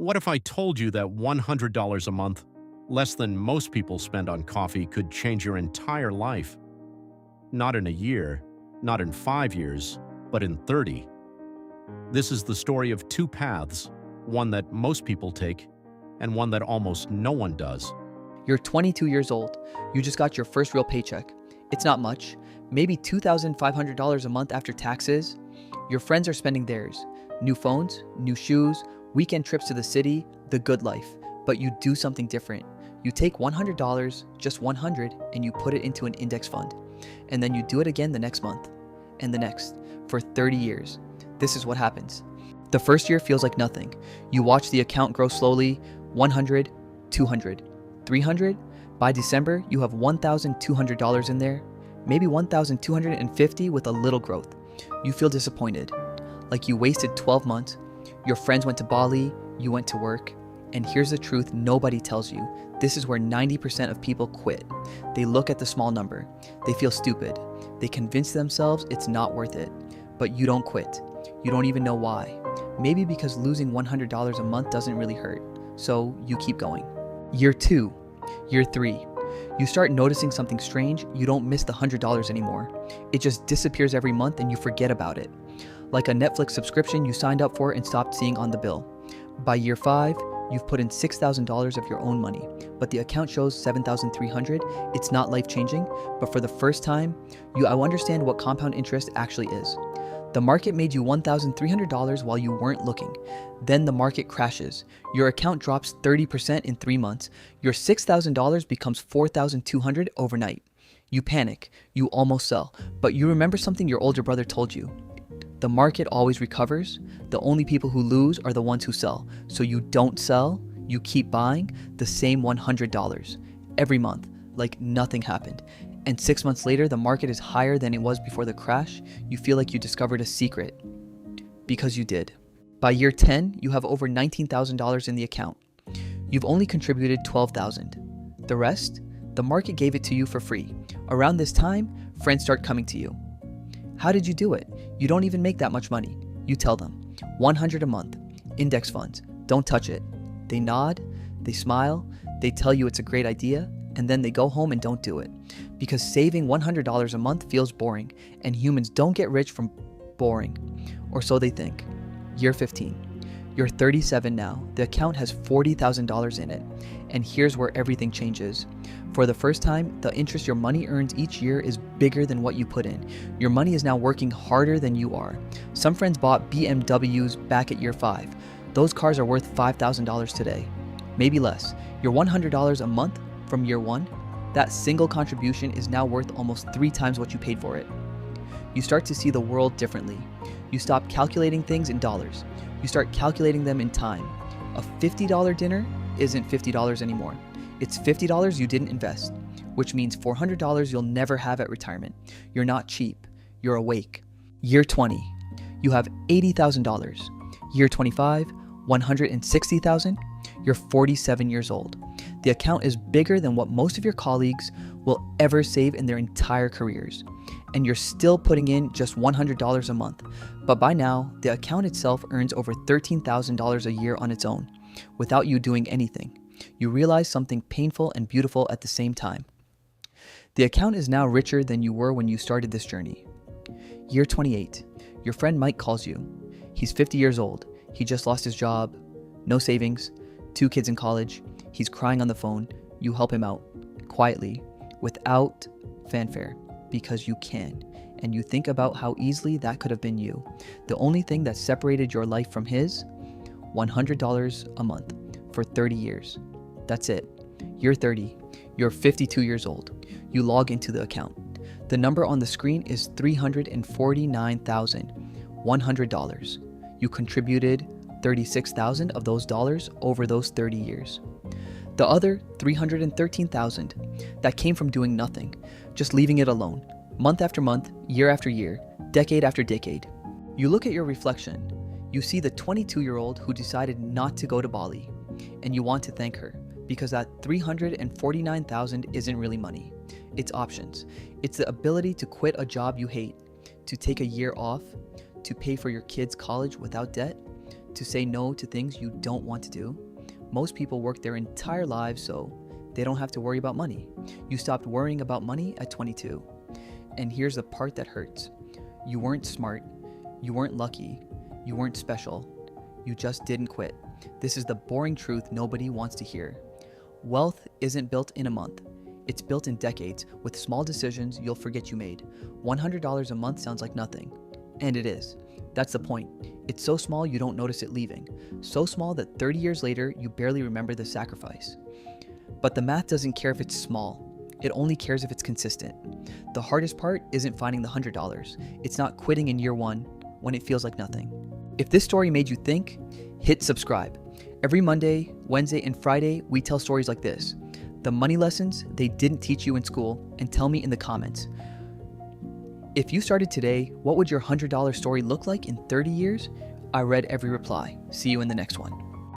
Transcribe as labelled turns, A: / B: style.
A: What if I told you that $100 a month, less than most people spend on coffee, could change your entire life? Not in a year, not in 5 years, but in 30. This is the story of two paths, one that most people take and one that almost no one does.
B: You're 22 years old. You just got your first real paycheck. It's not much, maybe $2,500 a month after taxes. Your friends are spending theirs. New phones, new shoes, weekend trips to the city, the good life. But you do something different. You take $100, just 100, and you put it into an index fund. And then you do it again the next month, and the next, for 30 years. This is what happens. The first year feels like nothing. You watch the account grow slowly, 100, 200, 300. By December, you have $1,200 in there, maybe $1,250 with a little growth. You feel disappointed, like you wasted 12 months. Your friends went to Bali, you went to work. And here's the truth nobody tells you. This is where 90% of people quit. They look at the small number. They feel stupid. They convince themselves it's not worth it. But you don't quit. You don't even know why. Maybe because losing $100 a month doesn't really hurt. So you keep going. Year 2, year 3. You start noticing something strange. You don't miss the $100 anymore. It just disappears every month and you forget about it. Like a Netflix subscription you signed up for and stopped seeing on the bill. By year 5, you've put in $6,000 of your own money, but the account shows $7,300. It's not life-changing, but for the first time, you understand what compound interest actually is. The market made you $1,300 while you weren't looking. Then the market crashes. Your account drops 30% in 3 months. Your $6,000 becomes $4,200 overnight. You panic. You almost sell. But you remember something your older brother told you. The market always recovers. The only people who lose are the ones who sell. So you don't sell. You keep buying the same $100 every month, like nothing happened. And 6 months later, the market is higher than it was before the crash. You feel like you discovered a secret. Because you did. By year 10, you have over $19,000 in the account. You've only contributed $12,000. The rest, the market gave it to you for free. Around this time, friends start coming to you. How did you do it? You don't even make that much money. You tell them, 100 a month, index funds, don't touch it. They nod, they smile, they tell you it's a great idea, and then they go home and don't do it. Because saving $100 a month feels boring, and humans don't get rich from boring, or so they think. Year 15. You're 37 now. The account has $40,000 in it, and here's where everything changes. For the first time, the interest your money earns each year is bigger than what you put in. Your money is now working harder than you are. Some friends bought BMWs back at year 5. Those cars are worth $5,000 today. Maybe less. Your $100 a month from year 1, that single contribution is now worth almost 3 times what you paid for it. You start to see the world differently. You stop calculating things in dollars. You start calculating them in time. A $50 dinner isn't $50 anymore. It's $50 you didn't invest, which means $400 you'll never have at retirement. You're not cheap. You're awake. Year 20, you have $80,000. Year 25, $160,000. You're 47 years old. The account is bigger than what most of your colleagues will ever save in their entire careers. And you're still putting in just $100 a month. But by now, the account itself earns over $13,000 a year on its own, without you doing anything. You realize something painful and beautiful at the same time. The account is now richer than you were when you started this journey. Year 28. Your friend Mike calls you. He's 50 years old. He just lost his job. No savings. 2 kids in college. He's crying on the phone. You help him out. Quietly. Without fanfare. Because you can. And you think about how easily that could have been you. The only thing that separated your life from his? $100 a month. For 30 years. That's it. You're 30. You're 52 years old. You log into the account. The number on the screen is $349,100. You contributed $36,000 of those dollars over those 30 years. The other $313,000 that came from doing nothing, just leaving it alone, month after month, year after year, decade after decade. You look at your reflection. You see the 22-year-old who decided not to go to Bali. And you want to thank her, because that $349,000 isn't really money. It's options. It's the ability to quit a job you hate, to take a year off, to pay for your kids' college without debt, to say no to things you don't want to do. Most people work their entire lives so they don't have to worry about money. You stopped worrying about money at 22. And here's the part that hurts. You weren't smart, you weren't lucky, you weren't special, you just didn't quit. This is the boring truth nobody wants to hear. Wealth isn't built in a month. It's built in decades with small decisions you'll forget you made. $100 a month sounds like nothing. And it is. That's the point. It's so small you don't notice it leaving. So small that 30 years later, you barely remember the sacrifice. But the math doesn't care if it's small. It only cares if it's consistent. The hardest part isn't finding the $100. It's not quitting in year one when it feels like nothing. If this story made you think, hit subscribe. Every Monday, Wednesday, and Friday, we tell stories like this. The money lessons they didn't teach you in school, and tell me in the comments. If you started today, what would your $100 story look like in 30 years? I read every reply. See you in the next one.